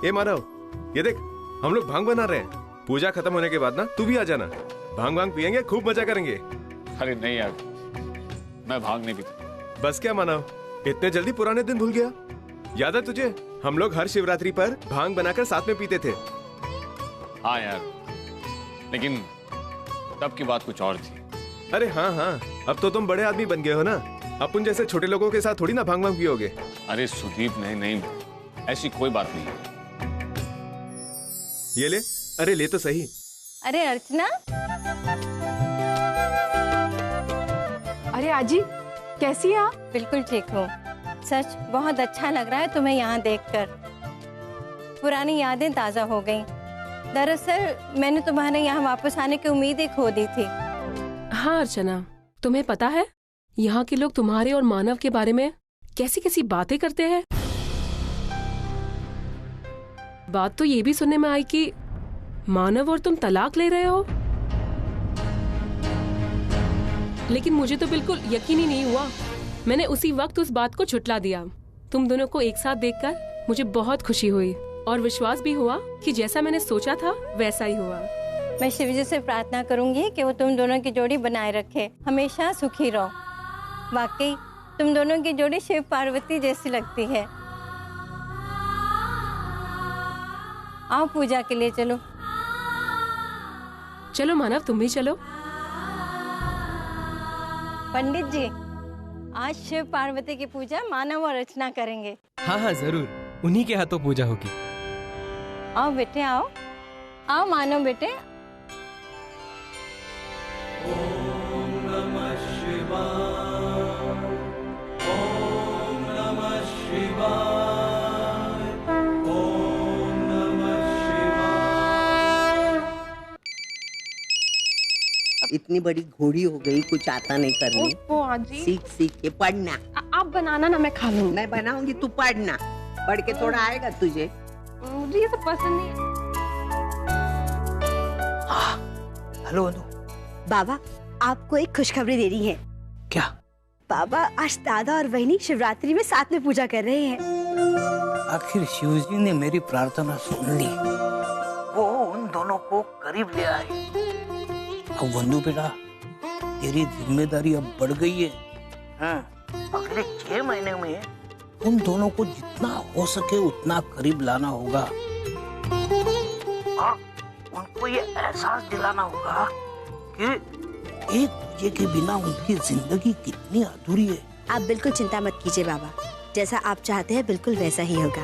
हे मानव, ये देख, हम लोग भांग बना रहे हैं। पूजा खत्म होने के बाद ना तू भी आ जाना, भांग भांग पियेंगे, खूब मजा करेंगे। अरे नहीं यार, मैं भांग नहीं पीता। बस क्या मानव, इतने जल्दी पुराने दिन भूल गया? याद है तुझे, हम लोग हर शिवरात्रि पर भांग बनाकर साथ में पीते थे। हाँ यार, लेकिन तब की बात कुछ और थी। अरे हाँ हाँ, अब तो तुम बड़े आदमी बन गए हो ना, अपन जैसे छोटे लोगों के साथ थोड़ी ना भांग भांग पियोगे। अरे सुदीप, नहीं नहीं, ऐसी कोई बात नहीं है। ये ले, अरे ले तो सही। अरे अर्चना। अरे आजी, कैसी है आप? बिल्कुल ठीक हूँ। सच बहुत अच्छा लग रहा है तुम्हें यहाँ देखकर। पुरानी यादें ताजा हो गईं। दरअसल मैंने तुम्हारे यहाँ वापस आने की उम्मीद ही खो दी थी। हाँ अर्चना, तुम्हें पता है यहाँ के लोग तुम्हारे और मानव के बारे में कैसी कैसी बातें करते हैं। बात तो ये भी सुनने में आई कि मानव और तुम तलाक ले रहे हो। लेकिन मुझे तो बिल्कुल यकीन ही नहीं हुआ। मैंने उसी वक्त उस बात को झुठला दिया। तुम दोनों को एक साथ देखकर मुझे बहुत खुशी हुई और विश्वास भी हुआ कि जैसा मैंने सोचा था वैसा ही हुआ। मैं शिव जी से प्रार्थना करूंगी कि वो तुम दोनों की जोड़ी बनाए रखे, हमेशा सुखी रहो। वाकई तुम दोनों की जोड़ी शिव पार्वती जैसी लगती है। आओ पूजा के लिए चलो। चलो मानव, तुम भी चलो। पंडित जी, आज शिव पार्वती की पूजा मानव और अर्चना करेंगे। हाँ हाँ जरूर, उन्हीं के हाथों पूजा होगी। आओ बेटे, आओ आओ मानव बेटे। ओम नमः शिवाय, ओम नमः शिवाय, ओम नमः शिवाय। इतनी बड़ी घोड़ी हो गई, कुछ आता नहीं करने। ओ आजी, सीख सीख के पढ़ना। आप बनाना ना, मैं खा लूंगी। मैं बनाऊंगी, तू पढ़ना। पढ़ के थोड़ा आएगा तुझे। मुझे ये सब पसंद नहीं है। हेलो अनु। बाबा, आपको एक खुशखबरी दे रही है। क्या? बाबा, आज दादा और बहनी शिवरात्रि में साथ में पूजा कर रहे हैं। आखिर शिवजी ने मेरी प्रार्थना सुन ली, वो उन दोनों को करीब ले आए। अब वंदू बेटा, तेरी जिम्मेदारी अब बढ़ गई है। हाँ, अगले 6 महीने में उन दोनों को जितना हो सके उतना करीब लाना होगा और उनको ये एहसास दिलाना होगा कि एक दूसरे के बिना उनकी जिंदगी कितनी अधूरी है। आप बिल्कुल चिंता मत कीजिए बाबा, जैसा आप चाहते हैं बिल्कुल वैसा ही होगा।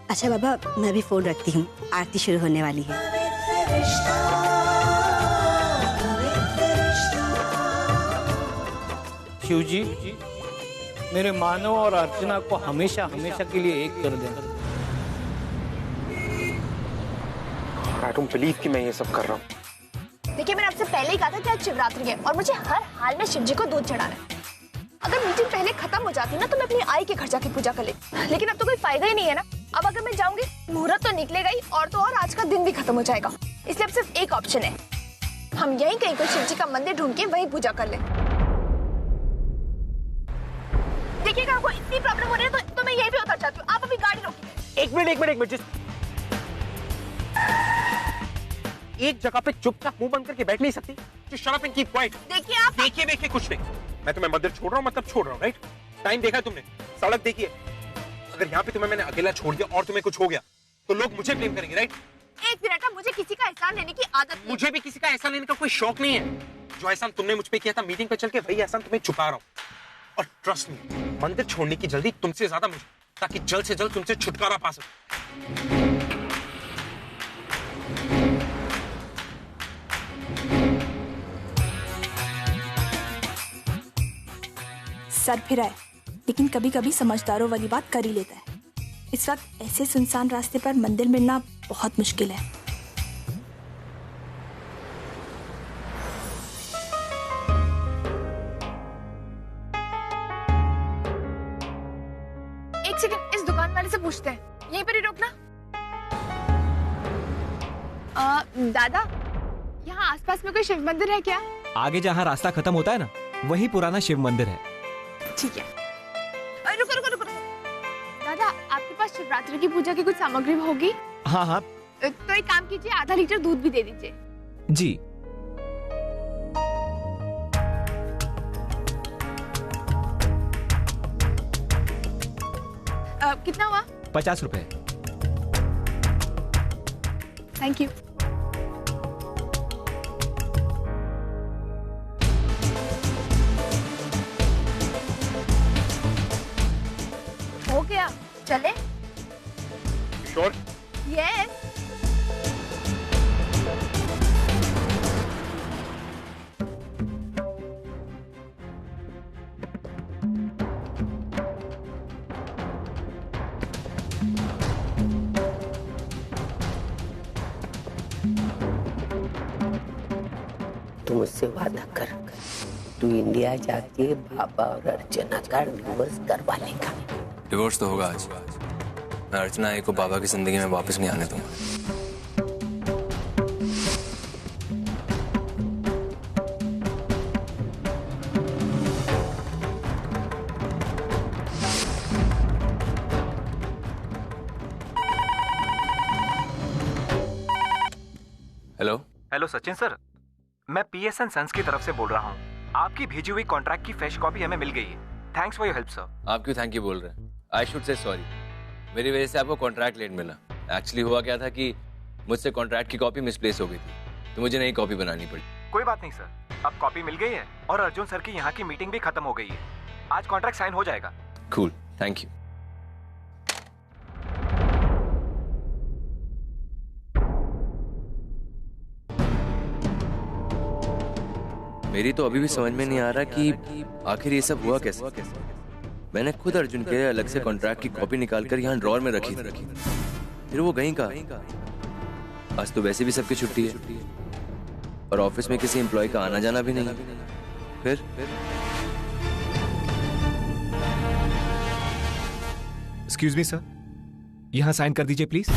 अच्छा बाबा, मैं भी फोन रखती हूँ, आरती शुरू होने वाली है। शिवजी, मेरे मानव और अर्चना को हमेशा हमेशा के लिए एक कर देना। I don't believe कि मैं ये सब कर रहा हूँ। देखिए, मैंने आपसे पहले ही कहा था कि आज शिवरात्रि है और मुझे हर हाल में शिव जी को दूध चढ़ाना है। अगर मीटिंग पहले खत्म हो जाती ना तो मैं अपनी आई के घर जाके पूजा कर लेती, लेकिन अब तो कोई फायदा ही नहीं है ना। अब अगर मैं जाऊंगी, मुहूर्त तो निकलेगा ही और तो और आज का दिन भी खत्म हो जाएगा। इसलिए अब सिर्फ एक ऑप्शन है, हम यहीं कहीं कोई शिव जी का मंदिर ढूंढ के वहीं पूजा कर ले। देखिएगा, आपको इतनी प्रॉब्लम हो रही है तो मैं यहीं पे उतर जाती हूँ। आप अभी गाड़ी रोकिए। एक मिनट, एक जगह पे चुपचाप मुंह बंद करके बैठ नहीं सकती? Just shut up and keep quiet। देखिए आप, देखिए कुछ नहीं। मैं तुम्हें मंदिर छोड़ रहा हूँ, मतलब छोड़ रहा हूँ, राइट? टाइम देखा है तुमने, सड़क देखी है। अगर यहाँ पे तुम्हें मैंने अकेला छोड़ दिया और तुम्हें कुछ हो गया तो लोग मुझे ब्लेम करेंगे, राइट? एक मिनट, मुझे किसी का एहसान लेने की आदत नहीं। मुझे भी किसी का एहसान लेने का कोई शौक नहीं है। जो एहसान तुमने मुझ पे किया था मीटिंग पे चल के, वही एहसान तुम्हें चुका रहा हूँ। और ट्रस्ट मी, मंदिर छोड़ने की जल्दी तुमसे ज्यादा मुझे, ताकि जल्द से जल्द तुमसे छुटकारा पा सकूं। सर फिरा है, लेकिन कभी कभी समझदारों वाली बात कर ही लेता है। इस वक्त ऐसे सुनसान रास्ते पर मंदिर मिलना बहुत मुश्किल है। एक सेकंड, इस दुकान वाले से पूछते हैं, यहीं पर ही रोकना। दादा, यहाँ आसपास में कोई शिव मंदिर है क्या? आगे जहाँ रास्ता खत्म होता है ना, वही पुराना शिव मंदिर है। ठीक है। रुको। दादा, आपके पास शिवरात्रि की पूजा की कुछ सामग्री होगी? हाँ हाँ तो एक काम कीजिए, आधा लीटर दूध भी दे दीजिए। जी। कितना हुआ? 50 रुपए। Thank you. हो गया, चले? श्योर? यस। तू मुझसे वादा कर, तू इंडिया जाके बाबा और अर्चना का डिवोर्स करवा लेगा। डिवोर्स तो होगा आज। मैं अर्चना आई को बाबा की जिंदगी में वापस नहीं आने दूंगा। हेलो हेलो सचिन सर, मैं PSN सन्स की तरफ से बोल रहा हूँ। आपकी भेजी हुई कॉन्ट्रैक्ट की फ्रेश कॉपी हमें मिल गई है। Thanks for your help sir. आप क्यों थैंक यू बोल रहे हैं? I should say sorry. मेरी वजह से आपको कॉन्ट्रैक्ट लेट मिला। एक्चुअली हुआ क्या था कि मुझसे कॉन्ट्रैक्ट की कॉपी मिसप्लेस हो गई थी, तो मुझे नई कॉपी बनानी पड़ी। कोई बात नहीं सर, अब कॉपी मिल गई है और अर्जुन सर की यहाँ की मीटिंग भी खत्म हो गई है। आज कॉन्ट्रैक्ट साइन हो जाएगा। Cool, thank you. मेरी तो अभी भी समझ में नहीं आ रहा कि आखिर ये सब हुआ कैसे। मैंने खुद अर्जुन के लिए अलग से कॉन्ट्रैक्ट की कॉपी निकालकर यहाँ ड्रॉअर में रखी थी, फिर वो गई कहाँ? आज तो वैसे भी सबकी छुट्टी है और ऑफिस में किसी एम्प्लॉय का आना जाना भी नहीं है। फिर एक्सक्यूज मी सर, यहाँ साइन कर दीजिए प्लीज।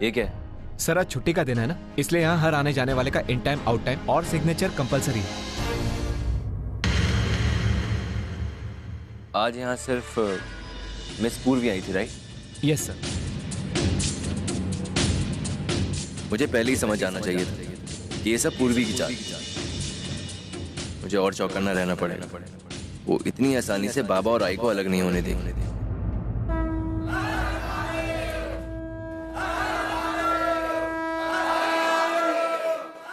ये क्या है? सर आज छुट्टी का दिन है ना, इसलिए यहाँ हर आने जाने वाले का इन टाइम आउट टाइम और सिग्नेचर कंपलसरी है। आज यहाँ सिर्फ मिस पूर्वी आई थी, राइट? Yes sir. मुझे पहले ही समझ आना चाहिए था कि ये सब पूर्वी की चाल। मुझे और चौकन्ना रहना पड़ेगा। वो इतनी आसानी से बाबा और आई को अलग नहीं होने देंगे।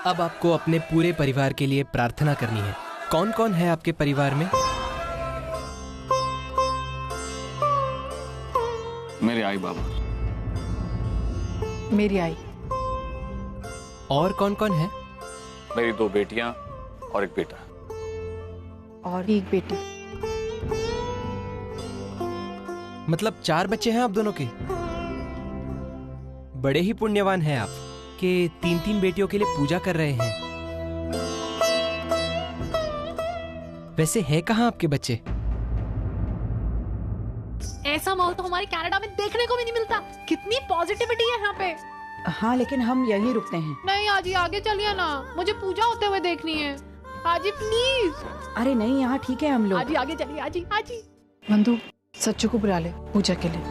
अब आपको अपने पूरे परिवार के लिए प्रार्थना करनी है। कौन कौन है आपके परिवार में? मेरे आई बाबा, मेरी आई। और कौन कौन है? मेरी 2 बेटियां और एक बेटा। और एक बेटी। मतलब 4 बच्चे हैं आप दोनों के? बड़े ही पुण्यवान हैं आप कि 3-3 बेटियों के लिए पूजा कर रहे हैं। वैसे है कहाँ आपके बच्चे? ऐसा माहौल तो हमारे कनाडा में देखने को भी नहीं मिलता। कितनी पॉजिटिविटी है यहाँ पे। हाँ लेकिन हम यहीं रुकते हैं। नहीं आजी, आगे चलिए ना, मुझे पूजा होते हुए देखनी है। आजी प्लीज। अरे नहीं, यहाँ ठीक है हम लोग। आजी आगे चलिए, आजी आजी। बंधु, सच्चू को बुला ले पूजा के लिए।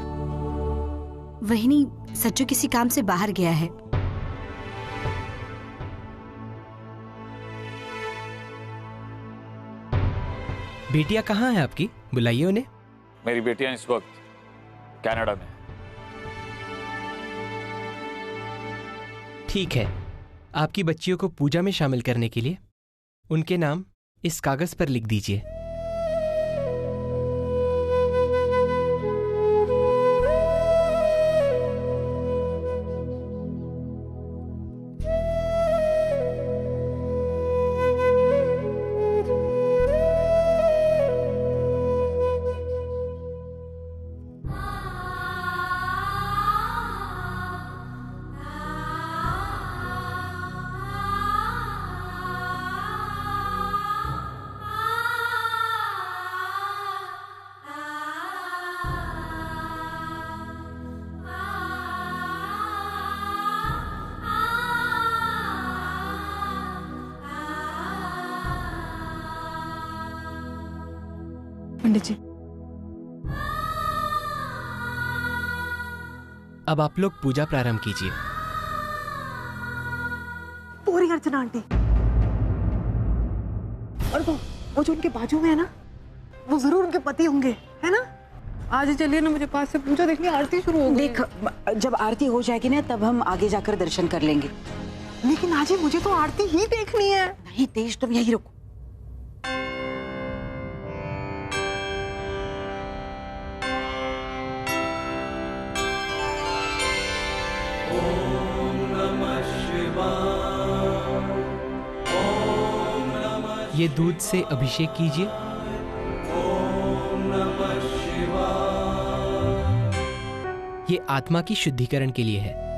वहिनी, सच्चू किसी काम से बाहर गया है। बेटियां कहाँ हैं आपकी? बुलाइए उन्हें। मेरी बेटियां इस वक्त कनाडा में। ठीक है, आपकी बच्चियों को पूजा में शामिल करने के लिए उनके नाम इस कागज पर लिख दीजिए। पंडित जी, अब आप लोग पूजा प्रारंभ कीजिए। पूरी अर्चना आंटी और वो जो उनके बाजू में है ना, वो जरूर उनके पति होंगे, है ना? आज चलिए ना, मुझे पास से पूजा देखनी, आरती शुरू हो गई। देख, जब आरती हो जाएगी ना तब हम आगे जाकर दर्शन कर लेंगे। लेकिन आज मुझे तो आरती ही देखनी है। नहीं तेज, तुम यही रुको। ये दूध से अभिषेक कीजिए। ये आत्मा की शुद्धिकरण के लिए है।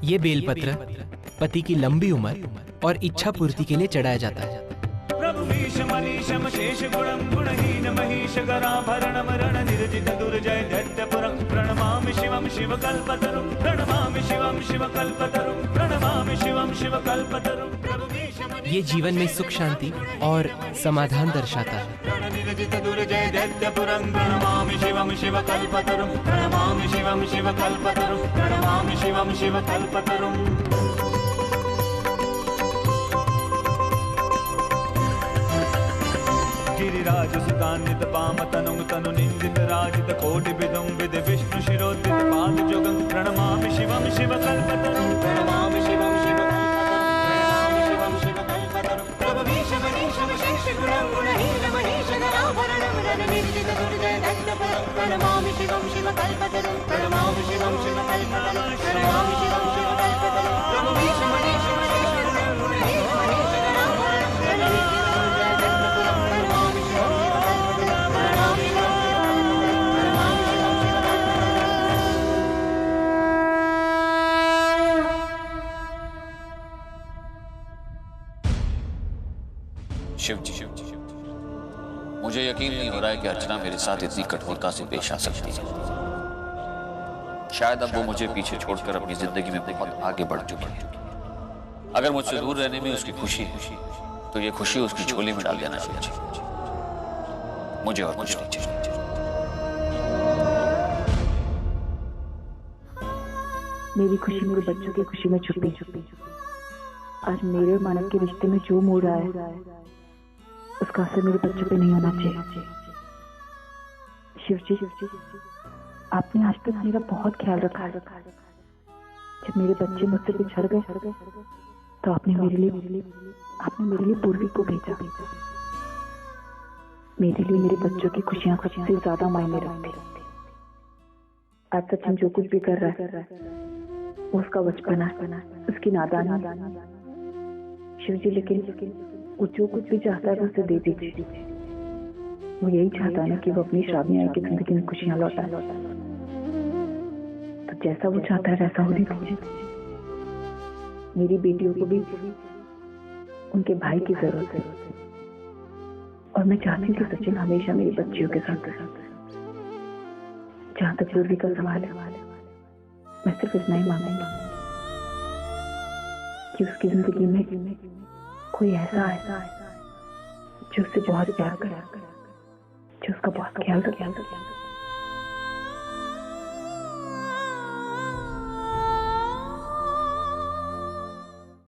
ये बेलपत्र पति की लंबी उम्र और इच्छा पूर्ति के लिए चढ़ाया जाता है। प्रभु मनीषम शेष गुणम गुणहीन महीश गराभरणम रण निर्जित दुर्जय दैत्यपुरं प्रणमामि शिवं शिवकल्पतरुं प्रणमामि शिवं शिवकल्पतरुं प्रणमामि शिवं शिवकल्पतरुं। ये जीवन में सुख शांति और समाधान दर्शाता है। निर्जित दुर्जय दैत्यपुरं प्रणमामि शिवं शिवकल्पतरुं प्रणमामि शिवं शिवकल्पतरुं प्रणमामि शिवं शिवकल्पतरुं। गिरिराज सुतान्वित पामतनुं तनु निंदित राजित कोटि विदुं विद विष्णु शिरोद्धित पाद जोगं प्रणमामि शिवं शिवकल्पतरुं प्रणमामि शिवं शिवकल्पतरुं प्रभवीश मनीषम शेष गुणं गुणहीन महीश गराभरणं रण निर्जित दुर्जय दैत्यपुरं प्रणमामि शिवं शिवकल्पतरुं प्रणमामि शिवं शिवकल्पतरुं प्रणमामि शिवं शिवकल्पतरुं प्रभवीश मनीषम शेष गुणं गुणहीन महीश गराभरणं रण निर्जित दुर्जय दैत्यपुरं प्रणमामि शिवं शिवकल्पतरुं प्रणमामि शिवं शिव जी, मुझे यकीन नहीं हो रहा है कि अर्चना मेरे साथ इतनी कठोरता से पेश आ सकती है। शायद अब वो मुझे पीछे छोड़कर अपनी जिंदगी में बहुत आगे बढ़ चुकी है। अगर मुझसे दूर रहने में उसकी खुशी है तो ये खुशी उसकी झोली में डाल देना चाहिए। मुझे और कुछ नहीं चाहिए। मेरी खुशी मेरे बच्चों की खुशी में छुपी। आज मेरे और मानव के रिश्ते में जो मोड़ आया है उसका असर मेरे बच्चों पे नहीं होना चाहिए। शिव जी, आपने आज तक मेरा बहुत ख्याल रखा है। जब मेरे बच्चे मुझसे बिछड़ गए तो आपने मेरे लिए पूर्वी को भेजा। मेरे लिए मेरे बच्चों की खुशियां से ज्यादा मायने रखती। आज सचिन जो कुछ भी कर रहा है उसका बचपना, उसकी नादानी। शिव जी, लेकिन वो जो कुछ भी चाहता है उसे दे दीजिए। वो यही चाहता है ना कि वो अपनी शादियां की जिंदगी में खुशियां लौटाए। तो जैसा वो चाहता है वैसा होने दीजिए। मेरी बेटियों को भी उनके भाई की जरूरत है और मैं चाहती हूँ कि सचिन हमेशा मेरी बच्चियों के साथ रहे। जहां तक पूर्वी का सवाल है, मैं सिर्फ इतना ही मांगूंगा कि उसकी जिंदगी में कोई ऐसा है जो उससे बहुत प्यार करे, जो उसका बहुत ख्याल रखे।